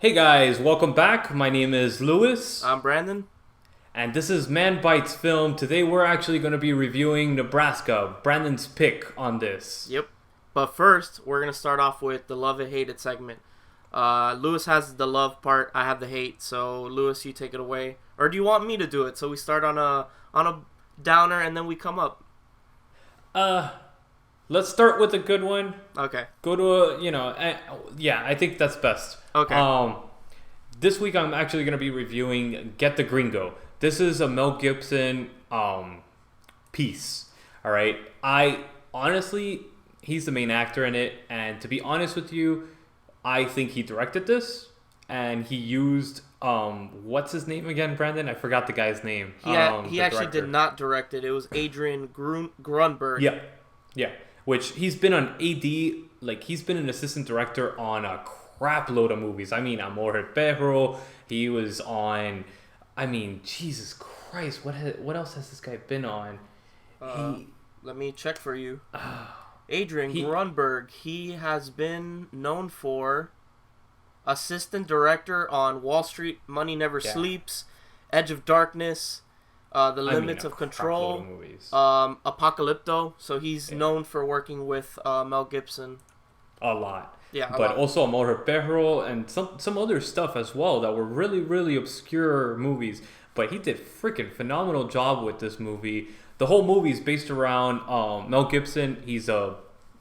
Hey guys, welcome back. My name is Lewis, I'm Brandon. and this is Man Bites Film. Today we're actually going to be reviewing Nebraska, Brandon's pick on this. Yep. But first, we're gonna start off with the love and hated segment. Lewis has the love part. I have the hate. So Lewis, you take it away. Or do you want me to do it? So we start on a downer and then we come up. Let's start with a good one. Okay. Go to yeah, I think that's best. Okay. This week I'm actually going to be reviewing Get the Gringo. This is a Mel Gibson piece. All right. I honestly, he's the main actor in it, and to be honest with you, I think he directed this, and he used what's his name again, Brandon? I forgot the guy's name. He actually did not direct it. It was Adrian Grunberg. Yeah, yeah. Which he's been on AD, like he's been an assistant director on a crap load of movies. I mean, Amor Perro. He was on. I mean, Jesus Christ, what else has this guy been on? Let me check for you. Adrian Grunberg. He has been known for assistant director on Wall Street, Money Never Sleeps, Edge of Darkness, The Limits of Control, Apocalypto. So he's known for working with Mel Gibson a lot. Yeah, but also Amor Perro and some other stuff as well that were really, really obscure movies. But he did freaking phenomenal job with this movie. The whole movie is based around Mel Gibson.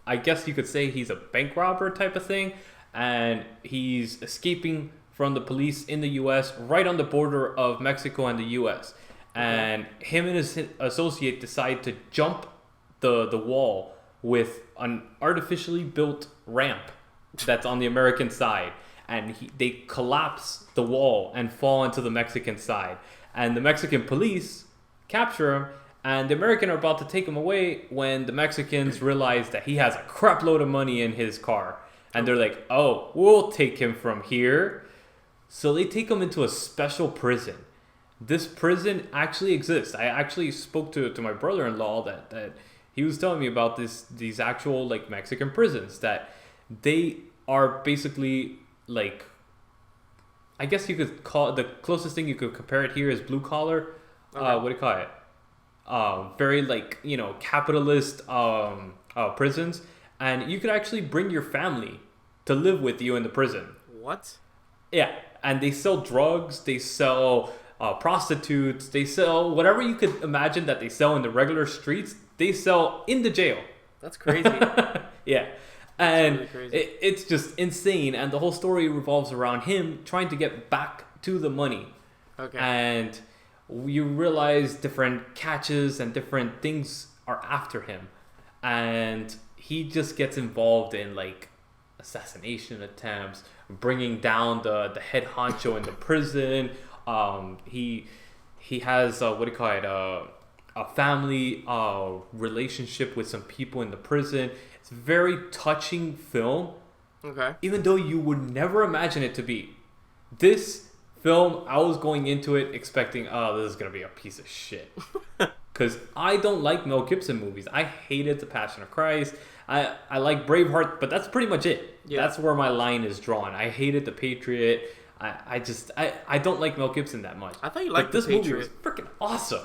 I guess you could say he's a bank robber type of thing. And he's escaping from the police in the U.S. right on the border of Mexico and the U.S. And him and his associate decide to jump the wall with an artificially built ramp that's on the American side. And they collapse the wall and fall into the Mexican side. And the Mexican police capture him. And the Americans are about to take him away when the Mexicans realize that he has a crap load of money in his car. And they're like, oh, we'll take him from here. So they take him into a special prison. This prison actually exists. I actually spoke to my brother-in-law that he was telling me about these actual like Mexican prisons that they are basically like, I guess you could call the closest thing you could compare it here is blue collar. What do you call it? Very like, capitalist prisons. And you could actually bring your family to live with you in the prison. What? Yeah, and they sell drugs, they sell prostitutes, they sell whatever you could imagine that they sell in the regular streets, they sell in the jail. That's crazy. Yeah. And really crazy. It's just insane. And the whole story revolves around him trying to get back to the money. Okay. And you realize different catches and different things are after him. And he just gets involved in like assassination attempts, bringing down the head honcho in the prison. He has a family relationship with some people in the prison. It's a very touching film. Okay. Even though you would never imagine it to be. This film, I was going into it expecting, this is gonna be a piece of shit. Because I don't like Mel Gibson movies. I hated The Passion of Christ. I like Braveheart, but that's pretty much it. Yeah. That's where my line is drawn. I hated The Patriot. I don't like Mel Gibson that much. I thought you liked The Patriot. Movie was freaking awesome.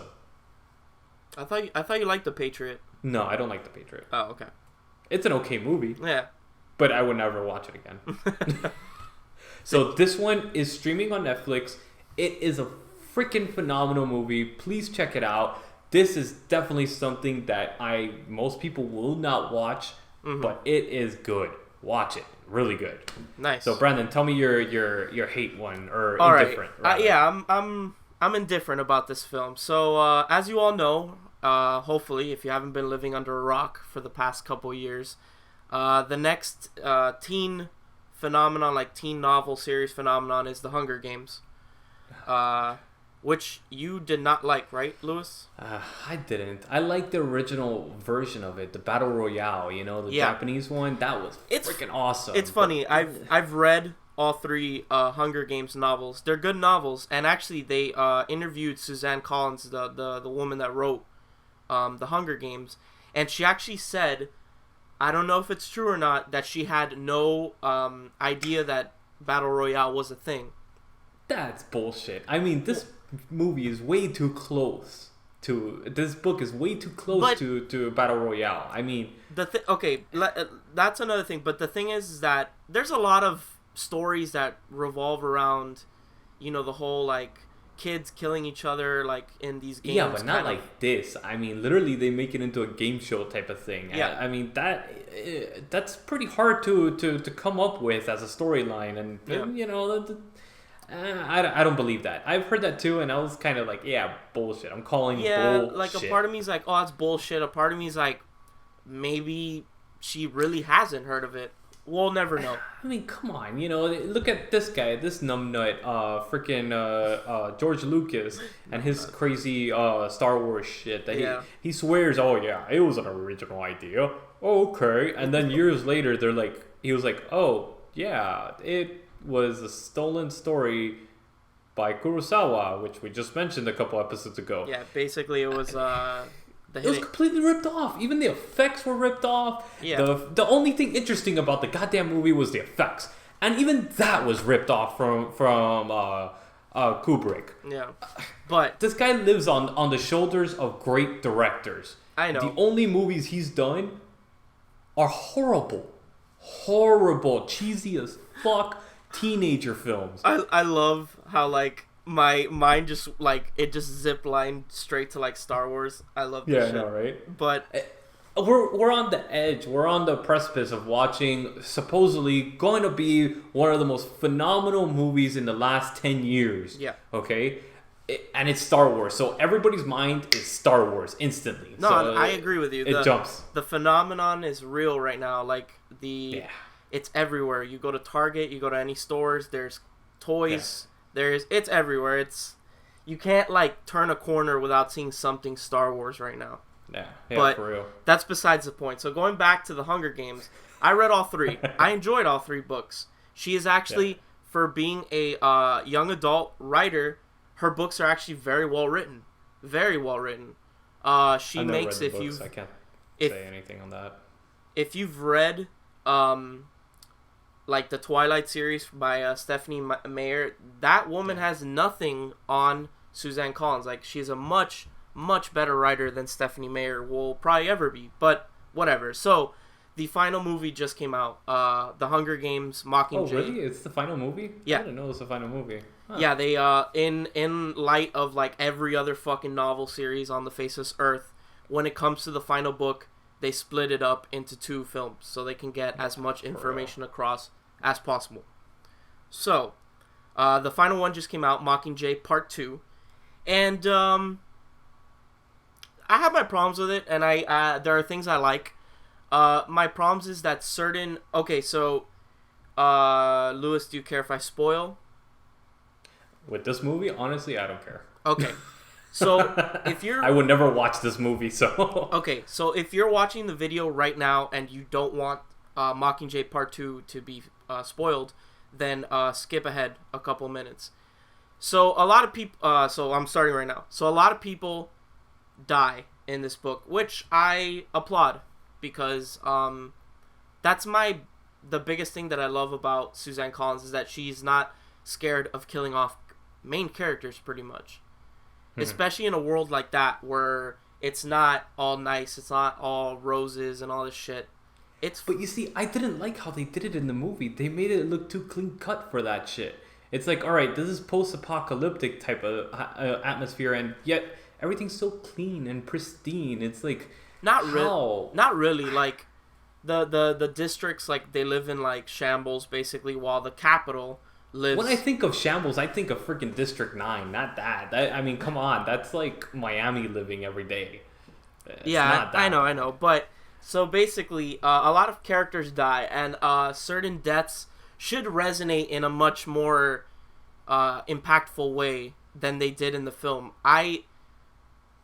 I thought you liked The Patriot. No, I don't like The Patriot. Oh, okay. It's an okay movie. Yeah. But I would never watch it again. So this one is streaming on Netflix. It is a freaking phenomenal movie. Please check it out. This is definitely something that most people will not watch, but it is good. Watch it. Really good. Nice. So Brandon, tell me your hate one or all indifferent. Right. Yeah, I'm indifferent about this film. So as you all know, hopefully, if you haven't been living under a rock for the past couple years, the next teen phenomenon, like teen novel series phenomenon, is the Hunger Games. Which you did not like, right, Lewis? I didn't. I liked the original version of it, the Battle Royale, the Japanese one. That was freaking awesome. It's funny. I've read all three Hunger Games novels. They're good novels, and actually they interviewed Suzanne Collins, the woman that wrote the Hunger Games, and she actually said, I don't know if it's true or not, that she had no idea that Battle Royale was a thing. That's bullshit. I mean, this movie is way too close to. This book is way too close to Battle Royale. I mean, that's another thing. But the thing is that there's a lot of stories that revolve around, the whole like kids killing each other like in these games. Yeah, but not like this. I mean, literally, they make it into a game show type of thing. Yeah. I mean that's pretty hard to come up with as a storyline, and I don't believe that. I've heard that too, and I was kind of like, yeah, bullshit. I'm calling bullshit. Like a part of me is like, oh, that's bullshit. A part of me is like, maybe she really hasn't heard of it. We'll never know. I mean, come on, look at this guy, this numbnut, freaking George Lucas and his crazy Star Wars shit that he swears, oh yeah, it was an original idea. Oh, okay, and then years later, he was like, oh yeah, it was a stolen story by Kurosawa, which we just mentioned a couple episodes ago. Yeah, basically it was it was completely ripped off. Even the effects were ripped off. Yeah. The only thing interesting about the goddamn movie was the effects, and even that was ripped off from Kubrick. Yeah, but this guy lives on the shoulders of great directors. I know. The only movies he's done are horrible, cheesy as fuck teenager films. I love how like my mind just like it just zip lined straight to like Star Wars. I love this shit. I know, right? But we're on the edge. We're on the precipice of watching supposedly going to be one of the most phenomenal movies in the last 10 years. Yeah. Okay? And it's Star Wars. So everybody's mind is Star Wars instantly. No, so I agree with you. It jumps. The phenomenon is real right now. Like it's everywhere. You go to Target, you go to any stores, there's toys. Yeah. It's everywhere. You can't like turn a corner without seeing something Star Wars right now. Yeah, but for real. That's besides the point. So going back to the Hunger Games, I read all 3. I enjoyed all 3 books. She is actually, for being a young adult writer, her books are actually very well written. Very well written. She I've makes never read the books. I can't say anything on that. If you've read like the Twilight series by Stephanie Meyer, that woman has nothing on Suzanne Collins. Like, she's a much better writer than Stephanie Meyer will probably ever be. But whatever. So the final movie just came out. The Hunger Games, Mockingjay. Oh, really? It's the final movie? Yeah. I didn't know it was the final movie. Huh. Yeah, they in light of like every other fucking novel series on the face of this earth, when it comes to the final book, they split it up into 2 films so they can get as much information across as possible. So, the final one just came out, Mockingjay Part 2, and I have my problems with it, and there are things I like. My problems is that certain... Okay, so, Lewis, do you care if I spoil? With this movie, honestly, I don't care. Okay. So, if you're... I would never watch this movie, so... Okay, so if you're watching the video right now and you don't want Mockingjay Part 2 to be spoiled, then skip ahead a couple minutes. So, a lot of people... so, I'm starting right now. So, a lot of people die in this book, which I applaud, because that's the biggest thing that I love about Suzanne Collins, is that she's not scared of killing off main characters, pretty much. Especially in a world like that, where it's not all nice, it's not all roses and all this shit. But you see, I didn't like how they did it in the movie. They made it look too clean cut for that shit. It's like, alright, this is post-apocalyptic type of atmosphere, and yet everything's so clean and pristine. It's like, not really. Like, the districts, like, they live in, like, shambles, basically, while the capital lives... When I think of shambles, I think of freaking District 9, not that. I mean, come on, that's like Miami living every day. Yeah, I know, but... So basically, a lot of characters die, and certain deaths should resonate in a much more impactful way than they did in the film.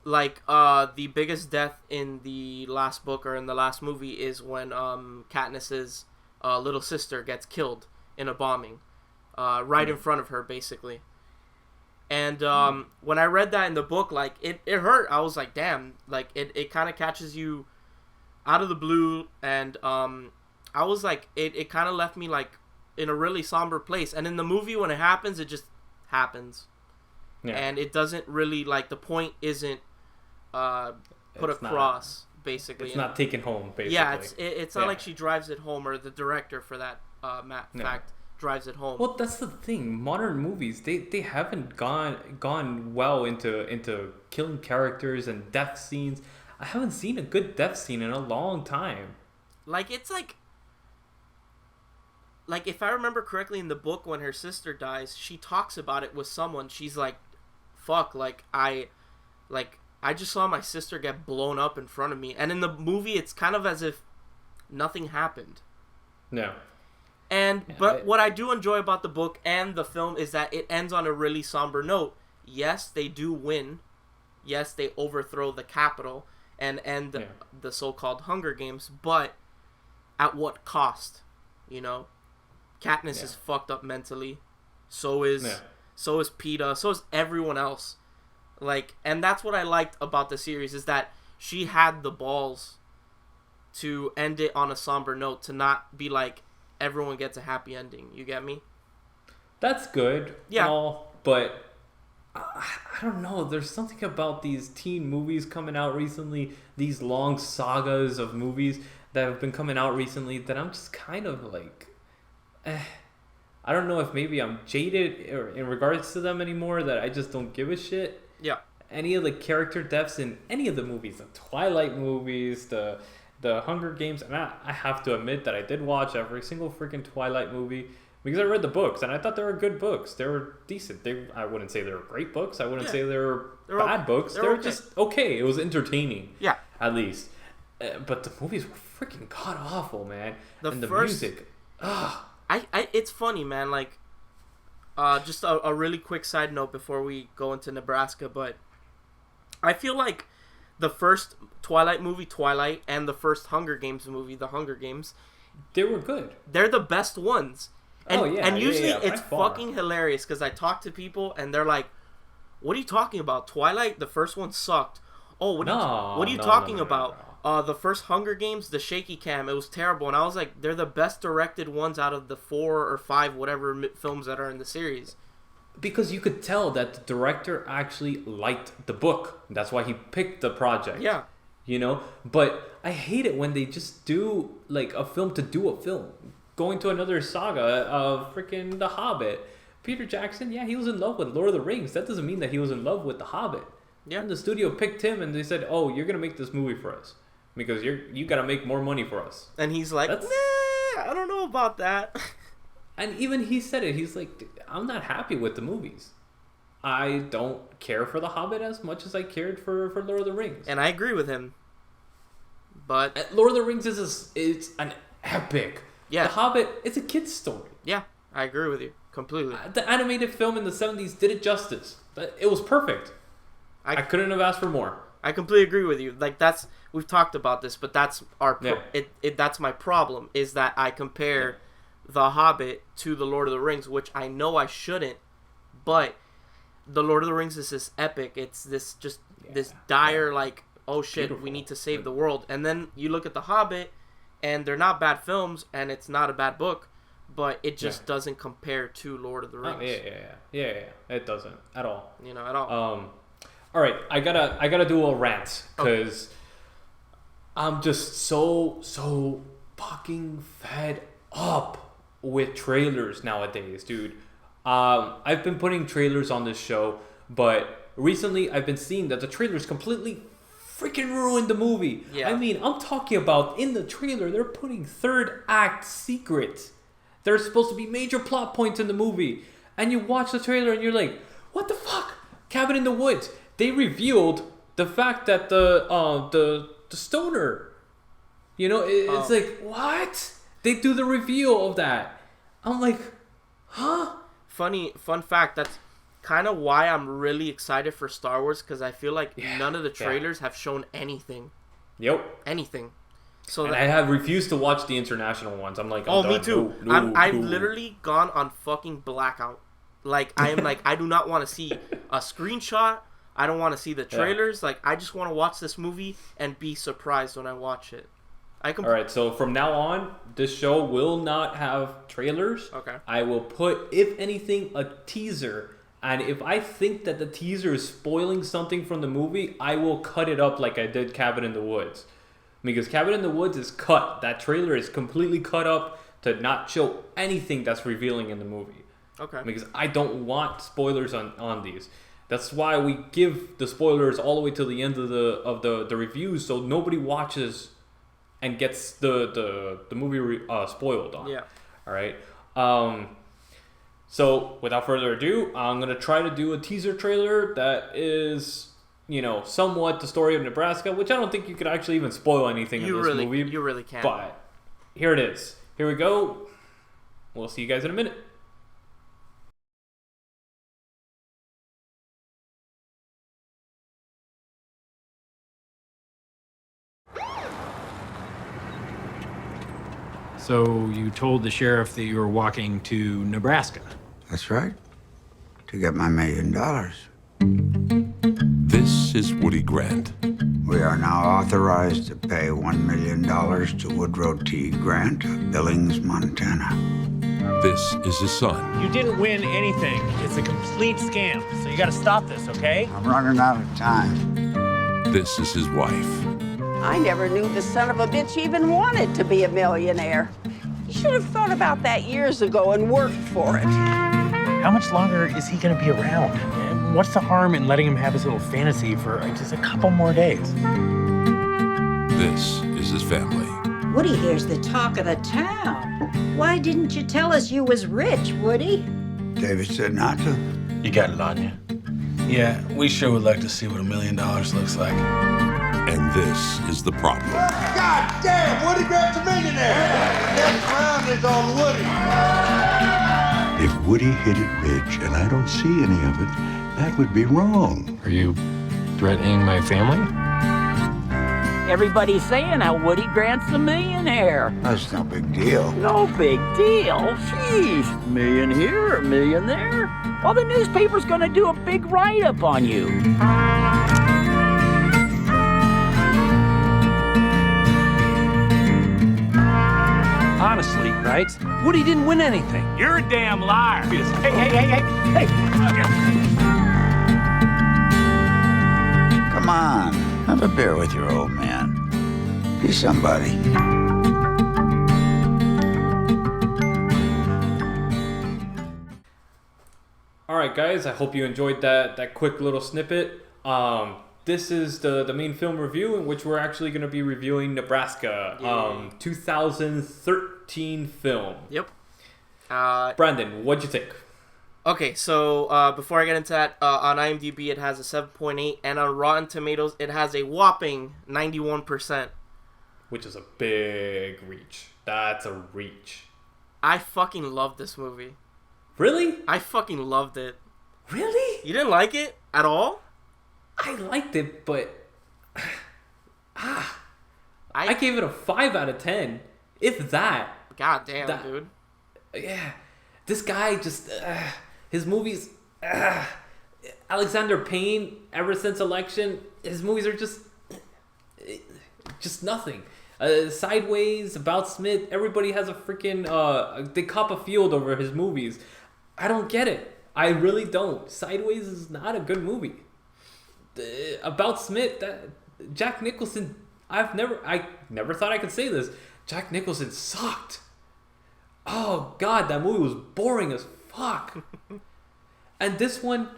The biggest death in the last book, or in the last movie, is when Katniss's little sister gets killed in a bombing. Right in front of her, basically. And when I read that in the book, like, it hurt. I was like, damn. Like, it kind of catches you out of the blue, and I was like, it kind of left me, like, in a really somber place. And in the movie, when it happens, it just happens. Yeah. And it doesn't really, like, the point isn't put across, basically. It's not taken home, basically. Yeah, it's not like she drives it home, or the director, for that fact, drives it home. Well, that's the thing. Modern movies, they haven't gone well into killing characters and death scenes. I haven't seen a good death scene in a long time. Like, it's like if I remember correctly in the book, when her sister dies, she talks about it with someone. She's like, fuck, I just saw my sister get blown up in front of me. And in the movie, it's kind of as if nothing happened. No. But what I do enjoy about the book and the film is that it ends on a really somber note. Yes, they do win. Yes, they overthrow the Capitol and end the so-called Hunger Games. But at what cost? You know? Katniss is fucked up mentally. So is Peeta. So is everyone else. Like, and that's what I liked about the series, is that she had the balls to end it on a somber note, to not be like, everyone gets a happy ending. You get me? That's good. Yeah. But I don't know. There's something about these teen movies coming out recently, these long sagas of movies that have been coming out recently, that I'm just kind of like, I don't know if maybe I'm jaded in regards to them anymore, that I just don't give a shit. Yeah. Any of the character deaths in any of the movies, the Twilight movies, the Hunger Games, and I have to admit that I did watch every single freaking Twilight movie because I read the books and I thought they were good books. They were decent. I wouldn't say they were great books. I wouldn't say they were bad books. They were just okay. It was entertaining. Yeah. At least. But the movies were freaking god awful, man. The music. It's funny, man. Like, just a really quick side note before we go into Nebraska, but I feel like the first Twilight movie, Twilight, and the first Hunger Games movie, The Hunger Games, they were good. They're the best ones. And usually it's fucking hilarious because I talk to people and they're like, "What are you talking about? Twilight, the first one sucked." Oh, what are you talking about? The first Hunger Games, the shaky cam, it was terrible. And I was like, they're the best directed ones out of the 4 or 5 whatever films that are in the series. Because you could tell that the director actually liked the book. That's why he picked the project. Yeah. You know? But I hate it when they just do like a film to do a film. Going to another saga of freaking The Hobbit. Peter Jackson, he was in love with Lord of the Rings. That doesn't mean that he was in love with The Hobbit. Yeah. And the studio picked him and they said, "Oh, you're going to make this movie for us. Because you got to make more money for us." And he's like, "Nah, I don't know about that." And even he said it. He's like, "I'm not happy with the movies. I don't care for The Hobbit as much as I cared for Lord of the Rings." And I agree with him. But Lord of the Rings is an epic. Yeah. The Hobbit, it's a kid's story. Yeah, I agree with you completely. The animated film in the 70s did it justice. It was perfect. I couldn't have asked for more. I completely agree with you. Like, we've talked about this, but that's that's my problem, is that I compare The Hobbit to The Lord of the Rings, which I know I shouldn't, but The Lord of the Rings is this epic. It's this dire, like, oh shit, beautiful. We need to save the world. And then you look at The Hobbit, and they're not bad films, and it's not a bad book, but it just doesn't compare to Lord of the Rings. Yeah. It doesn't at all. You know, at all. All right, I gotta do a rant because I'm just so fucking fed up with trailers nowadays, dude. I've been putting trailers on this show, but recently I've been seeing that the trailers completely freaking ruined the movie. Yeah. I mean, I'm talking about in the trailer they're putting third act secrets. There's supposed to be major plot points in the movie, and you watch the trailer and you're like, what the fuck? Cabin in the Woods. They revealed the fact that the stoner, you know, it's like, what? They do the reveal of that. I'm like, huh? Fun fact, that's kind of why I'm really excited for Star Wars, because I feel like none of the trailers have shown anything. Yep. Anything. So I have refused to watch the international ones. I'm like, me too. I've literally gone on fucking blackout. Like, I am like, I do not want to see a screenshot. I don't want to see the trailers. Like, I just want to watch this movie and be surprised when I watch it. All right, so from now on, this show will not have trailers. Okay. I will put, if anything, a teaser. And if I think that the teaser is spoiling something from the movie, I will cut it up like I did Cabin in the Woods. Because Cabin in the Woods is cut. That trailer is completely cut up to not show anything that's revealing in the movie. Okay. Because I don't want spoilers on these. That's why we give the spoilers all the way till the end of the reviews, so nobody watches and gets the movie spoiled on. Yeah. All right. So without further ado, I'm gonna try to do a teaser trailer that is, somewhat the story of Nebraska, which I don't think you could actually even spoil anything in this movie. You really can't. But here it is. Here we go. We'll see you guys in a minute. So you told the sheriff that you were walking to Nebraska? That's right. To get my $1 million. This is Woody Grant. We are now authorized to pay $1 million to Woodrow T. Grant of Billings, Montana. This is his son. You didn't win anything. It's a complete scam. So you gotta stop this, okay? I'm running out of time. This is his wife. I never knew the son of a bitch even wanted to be a millionaire. You should have thought about that years ago and worked for it. How much longer is he gonna be around? And what's the harm in letting him have his little fantasy for just a couple more days? This is his family. Woody here's the talk of the town. Why didn't you tell us you was rich, Woody? David said not to. You got it on you. Yeah, we sure would like to see what $1 million looks like. And this is the problem. God damn, Woody Grant's a millionaire. Next round is on Woody. If Woody hit it rich and I don't see any of it, that would be wrong. Are you threatening my family? Everybody's saying how Woody Grant's a millionaire. That's no big deal. No big deal. Jeez, $1 million here, $1 million there. Well, the newspaper's gonna do a big write-up on you. Honestly, right? Woody didn't win anything. You're a damn liar. Hey. Come on, have a beer with your old man. Be somebody. All right, guys. I hope you enjoyed that quick little snippet. This is the main film review in which we're actually going to be reviewing Nebraska, 2013 film. Yep. Brandon, what'd you think? Okay, so before I get into that, on IMDb it has a 7.8, and on Rotten Tomatoes it has a whopping 91%. Which is a big reach. That's a reach. I fucking love this movie. Really? I fucking loved it. Really? You didn't like it at all? I liked it, but I gave it a 5 out of 10, if that. God damn, dude. Yeah, this guy just his movies. Alexander Payne, ever since election, his movies are just nothing. Sideways, About Smith, everybody has a freaking they cop a field over his movies. I don't get it. I really don't. Sideways is not a good movie. About Smith, Jack Nicholson, I never thought I could say this. Jack Nicholson sucked. Oh god, that movie was boring as fuck. And this one,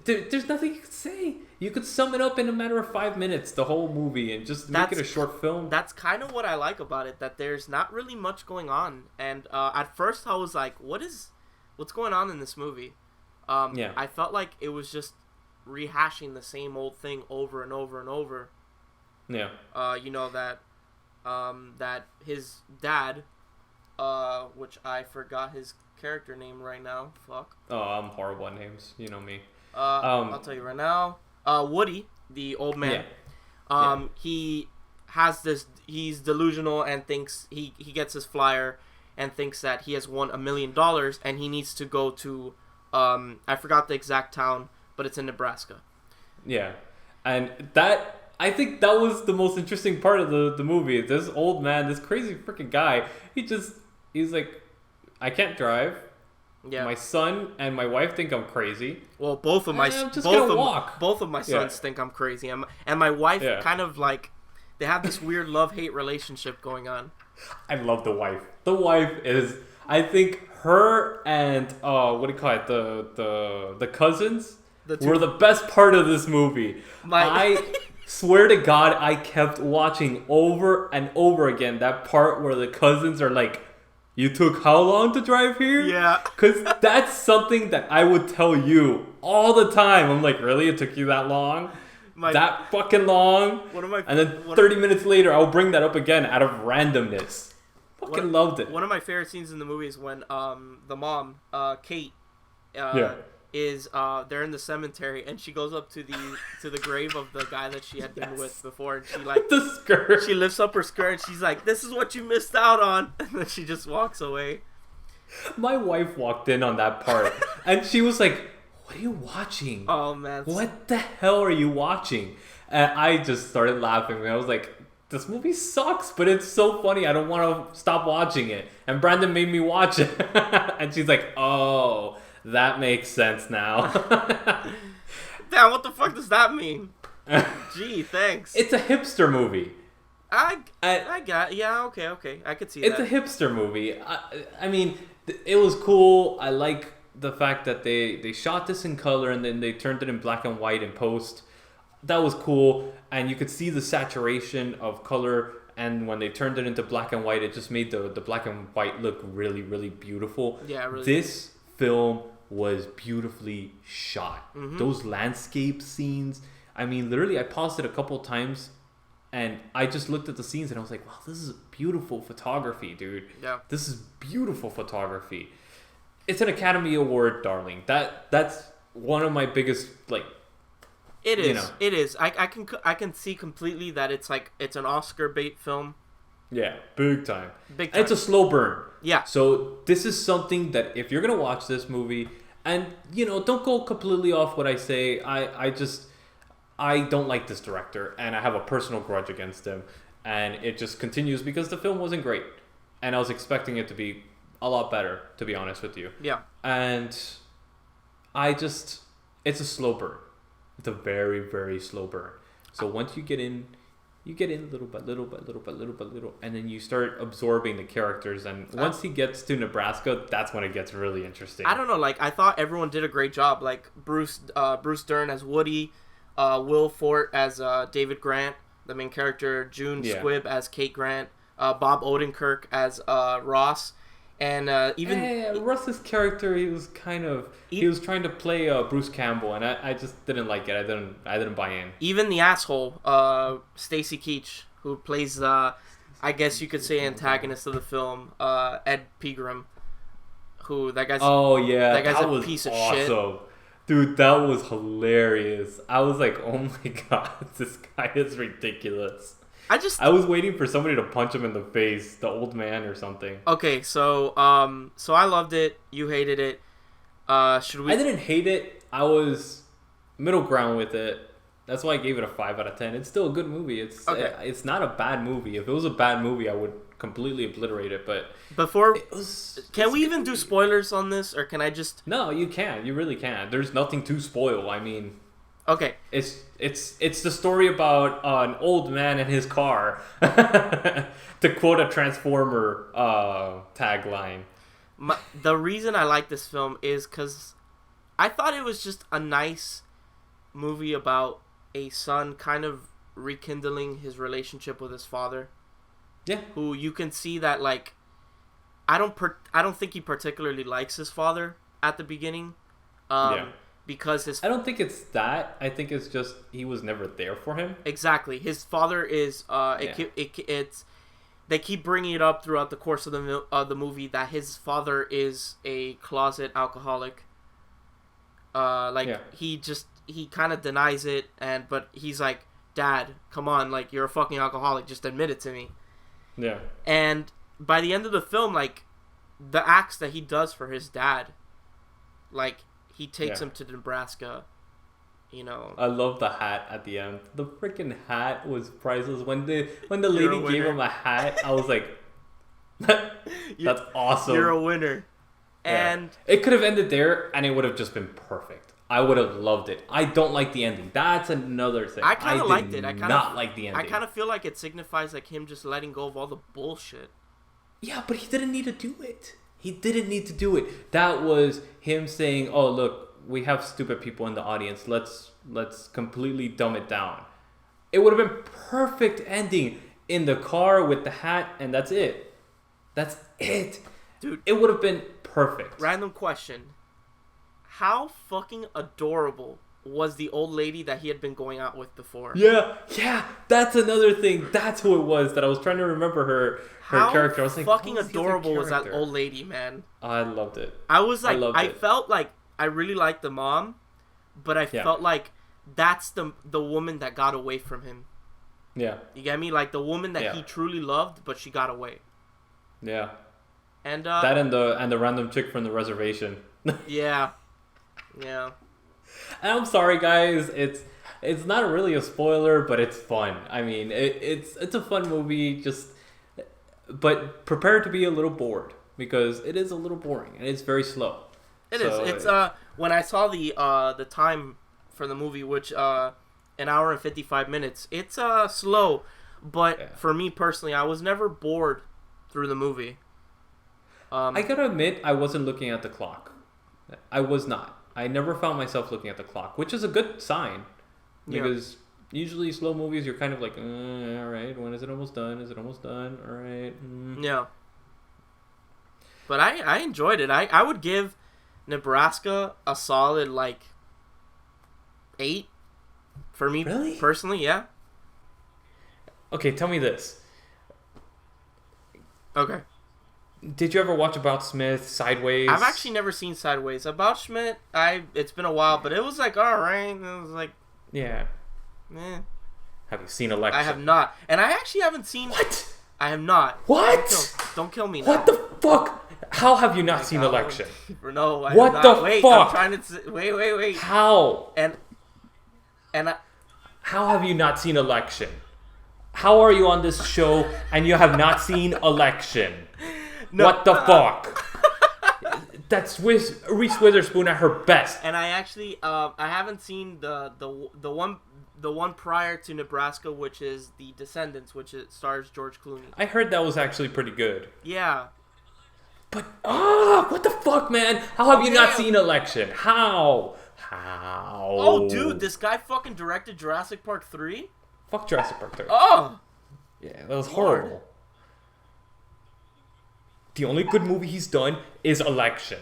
there's nothing you could say. You could sum it up in a matter of 5 minutes, the whole movie, and just make it a short film. That's kind of what I like about it, that there's not really much going on. And at first I was like, what's going on in this movie? Yeah. I felt like it was just rehashing the same old thing over and over and over. Yeah. That his dad, which I forgot his character name right now. Fuck. Oh, I'm horrible at names. You know me. I'll tell you right now. Woody, the old man. Yeah. He has this. He's delusional and thinks he gets his flyer and thinks that he has won $1 million and he needs to go to. I forgot the exact town, but it's in Nebraska. Yeah, and that I think that was the most interesting part of the movie. This old man, this crazy freaking guy, he's like, I can't drive. Yeah. My son and my wife think I'm crazy. Well, both of my sons think I'm crazy, and my wife kind of like, they have this weird love-hate relationship going on. I love the wife. The wife is, I think her and what do you call it? The cousins were the best part of this movie. I swear to God, I kept watching over and over again that part where the cousins are like, "You took how long to drive here?" Yeah. Because that's something that I would tell you all the time. I'm like, really? It took you that long? That fucking long? And then 30 minutes later, I'll bring that up again out of randomness. Fucking loved it. One of my favorite scenes in the movie is when the mom, Kate, is they're in the cemetery and she goes up to the grave of the guy that she had been with before, and she like the skirt. She lifts up her skirt and she's like, "This is what you missed out on," and then she just walks away. My wife walked in on that part and she was like, "What are you watching? Oh man, what the hell are you watching?" And I just started laughing. I was like, this movie sucks, but it's so funny. I don't want to stop watching it. And Brandon made me watch it. And she's like, "Oh, that makes sense now." Damn, what the fuck does that mean? Gee, thanks. It's a hipster movie. I got, yeah, okay. I could see that. It's a hipster movie. I mean, it was cool. I like the fact that they shot this in color and then they turned it in black and white in post. That was cool. And you could see the saturation of color. And when they turned it into black and white, it just made the black and white look really, really beautiful. Yeah, really. This film was beautifully shot. Mm-hmm. Those landscape scenes. I mean, literally, I paused it a couple of times. And I just looked at the scenes and I was like, wow, this is beautiful photography, dude. Yeah. This is beautiful photography. It's an Academy Award, darling. That's one of my biggest, like... It is. You know. It is. I can see completely that it's an Oscar bait film. Yeah, big time. Big time. And it's a slow burn. Yeah. So this is something that if you're going to watch this movie, and, don't go completely off what I say. I don't like this director, and I have a personal grudge against him. And it just continues because the film wasn't great. And I was expecting it to be a lot better, to be honest with you. Yeah. And it's a slow burn. It's a very, very slow burn. So once you get in little by little, and then you start absorbing the characters. And once he gets to Nebraska, that's when it gets really interesting. I don't know. Like, I thought everyone did a great job. Like Bruce Dern as Woody, Will Forte as David Grant, the main character, June Squibb as Kate Grant, Bob Odenkirk as Ross. And even Russ's character, he was trying to play Bruce Campbell, and I just didn't like it. I didn't buy in. Even the asshole, Stacy Keach, who plays I guess you could say antagonist of the film, Ed Pegram, that guy's a piece of shit. Dude, that was hilarious. I was like, oh my god, this guy is ridiculous. I was waiting for somebody to punch him in the face, the old man or something. Okay, so I loved it. You hated it. Should we? I didn't hate it. I was middle ground with it. That's why I gave it a 5 out of 10. It's still a good movie. It's not a bad movie. If it was a bad movie, I would completely obliterate it. But can we even do spoilers on this, or can I just? No, you can. You really can. There's nothing to spoil. I mean. Okay. It's the story about an old man and his car, to quote a Transformer tagline. The reason I like this film is because I thought it was just a nice movie about a son kind of rekindling his relationship with his father. Yeah. Who you can see that, like, I don't think he particularly likes his father at the beginning. Because I don't think it's that. I think it's just he was never there for him. Exactly. His father is. They keep bringing it up throughout the course of the movie that his father is a closet alcoholic. He kind of denies it, but he's like, "Dad, come on, like, you're a fucking alcoholic. Just admit it to me." Yeah. And by the end of the film, like, the acts that he does for his dad, like. He takes him to Nebraska. you know. I love the hat at the end. The freaking hat was priceless. When the lady gave him a hat, I was like, that's awesome. You're a winner. Yeah. And it could have ended there, and it would have just been perfect. I would have loved it. I don't like the ending. That's another thing. I kind of liked it. Not like the ending. I kind of feel like it signifies like him just letting go of all the bullshit. Yeah, but he didn't need to do it. He didn't need to do it. That was him saying, "Oh, look, we have stupid people in the audience. Let's completely dumb it down." It would have been perfect ending in the car with the hat, and that's it. That's it. Dude, it would have been perfect. Random question. How fucking adorable was the old lady that he had been going out with before? Yeah, that's another thing. That's who it was that I was trying to remember her character. I was like, fucking adorable was that old lady, man? I loved it. I felt like I really liked the mom, but I felt like that's the woman that got away from him. Yeah. You get me? Like the woman that he truly loved, but she got away. Yeah. And that and the random chick from the reservation. Yeah. Yeah. And I'm sorry, guys. It's not really a spoiler, but it's fun. I mean, it's a fun movie. But prepare to be a little bored because it is a little boring and it's very slow. It is. It's when I saw the time for the movie, which 1 hour and 55 minutes. It's slow, but for me personally, I was never bored through the movie. I gotta admit, I wasn't looking at the clock. I was not. I never found myself looking at the clock, which is a good sign. Because usually slow movies, you're kind of like, all right, when is it almost done? Is it almost done? All right. Yeah. But I enjoyed it. I would give Nebraska a solid, 8. For me, personally, yeah. Okay, tell me this. Okay. Did you ever watch About Smith, Sideways? I've actually never seen Sideways. About Schmidt, it's been a while, but it was all right. It was yeah. Eh. Have you seen Election? I have not. And I actually haven't seen... What? I have not. What? Don't kill me now. What the fuck? How have you not seen Election? No, I what have the not. Wait, fuck? I'm trying to... Wait. How? How have you not seen Election? How are you on this show and you have not seen Election? No, what the fuck? That's Reese Witherspoon at her best. And I actually, I haven't seen the one prior to Nebraska, which is The Descendants, which stars George Clooney. I heard that was actually pretty good. Yeah. But what the fuck, man? How have you not seen Election? How? Oh, dude, this guy fucking directed Jurassic Park 3? Fuck Jurassic Park 3. Oh! Yeah, that was horrible. The only good movie he's done is Election.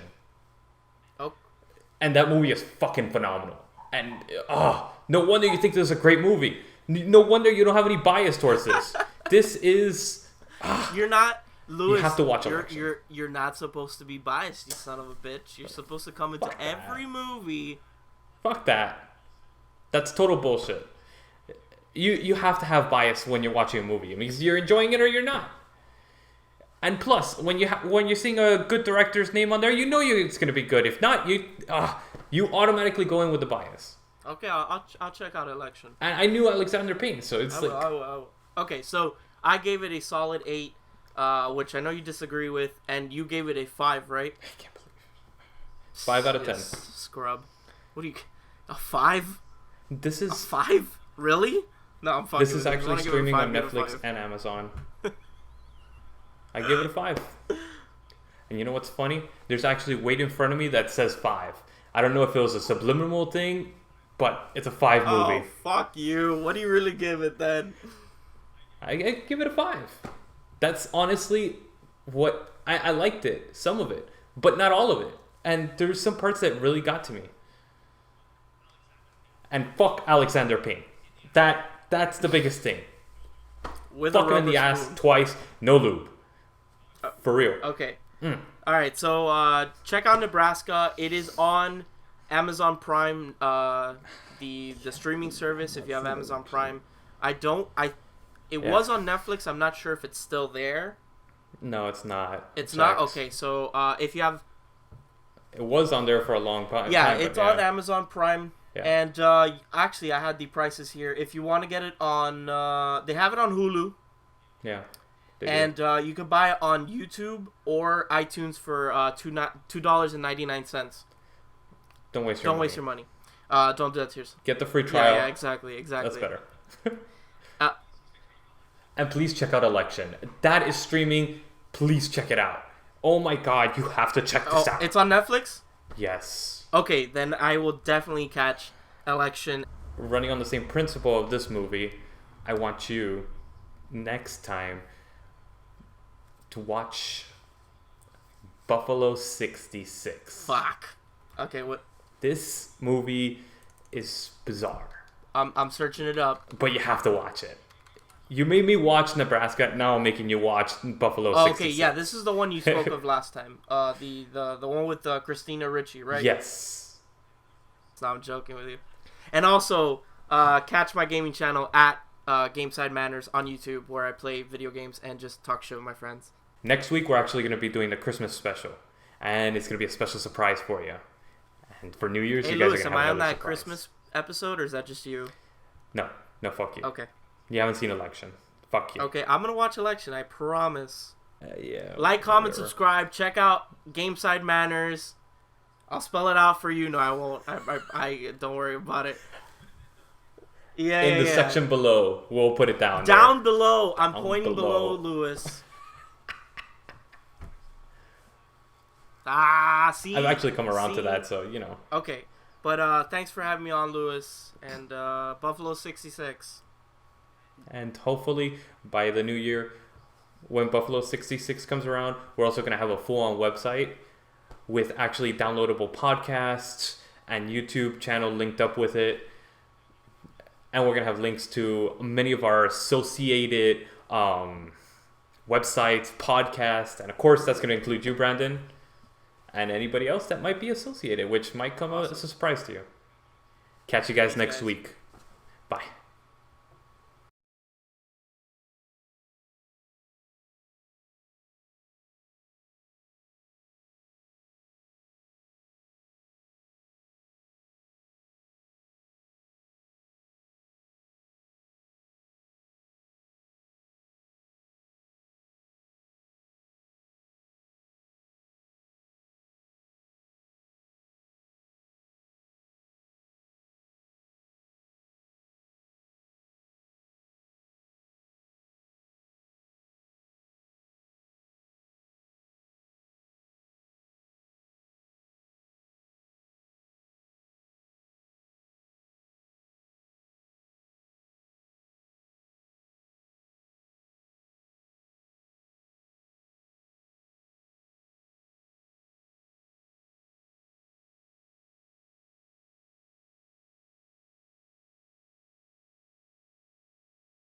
Oh. And that movie is fucking phenomenal. And, no wonder you think this is a great movie. No wonder you don't have any bias towards this. This is... You're not... Lewis, you have to watch Election. You're not supposed to be biased, you son of a bitch. You're supposed to come into every movie... Fuck that. That's total bullshit. You have to have bias when you're watching a movie. Because you're enjoying it or you're not. And plus, when you're seeing a good director's name on there, you know it's gonna be good. If not, you automatically go in with the bias. Okay, I'll check out Election. And I knew Alexander Payne, so it's Okay, so I gave it a solid 8, which I know you disagree with, and you gave it a 5, right? I can't believe it. 5 out of 10. Scrub. What do you? A 5? This is a 5? Really? No, I'm fucking. This is actually streaming on Netflix and Amazon. I give it a 5. And you know what's funny? There's actually weight in front of me that says 5. I don't know if it was a subliminal thing, but it's a 5 movie. Oh, fuck you. What do you really give it then? I give it a 5. That's honestly what... I liked it. Some of it. But not all of it. And there's some parts that really got to me. And fuck Alexander Payne. That's the biggest thing. Fuck him in the ass twice. No lube. For real. Okay. Alright, so check out Nebraska. It is on Amazon Prime, the streaming service, if you have Amazon Prime. It was on Netflix. I'm not sure if it's still there. No, it's not. It's not? Okay, so if you have... It was on there for a long time. Yeah, it's on Amazon Prime. Yeah. And actually, I had the prices here. If you want to get it on, they have it on Hulu. Yeah. And you can buy it on YouTube or iTunes for $2.99. Don't waste your money. Don't waste your money. Don't do that to yourself. Get the free trial. Yeah, exactly. That's better. And please check out Election. That is streaming. Please check it out. Oh my god, you have to check this out. It's on Netflix? Yes. Okay, then I will definitely catch Election. Running on the same principle of this movie, I want you next time to watch Buffalo 66. Fuck. Okay, what? This movie is bizarre. I'm searching it up. But you have to watch it. You made me watch Nebraska, now I'm making you watch Buffalo 66. Okay, yeah, this is the one you spoke of last time. The one with Christina Ricci, right? Yes. No, I'm joking with you. And also, catch my gaming channel at Gameside Manners on YouTube, where I play video games and just talk shit with my friends. Next week, we're actually going to be doing the Christmas special. And it's going to be a special surprise for you. And for New Year's, you guys Lewis, are going to have another am I on that surprise. Christmas episode, or is that just you? No, fuck you. Okay. You haven't seen Election. Fuck you. Okay, I'm going to watch Election, I promise. Yeah. Like, comment, whatever. subscribe. Check out Gameside Manners. I'll spell it out for you. No, I won't. I don't worry about it. Yeah, in the section below, we'll put it down. Down below. I'm pointing below, Lewis. See? I've actually come around to that, so, you know. Okay. But thanks for having me on, Lewis. And Buffalo 66. And hopefully, by the new year, when Buffalo 66 comes around, we're also going to have a full-on website with actually downloadable podcasts and YouTube channel linked up with it. And we're going to have links to many of our associated websites, podcasts, and of course, that's going to include you, Brandon, and anybody else that might be associated, which might come out as a surprise to you. Catch you guys next week. Bye.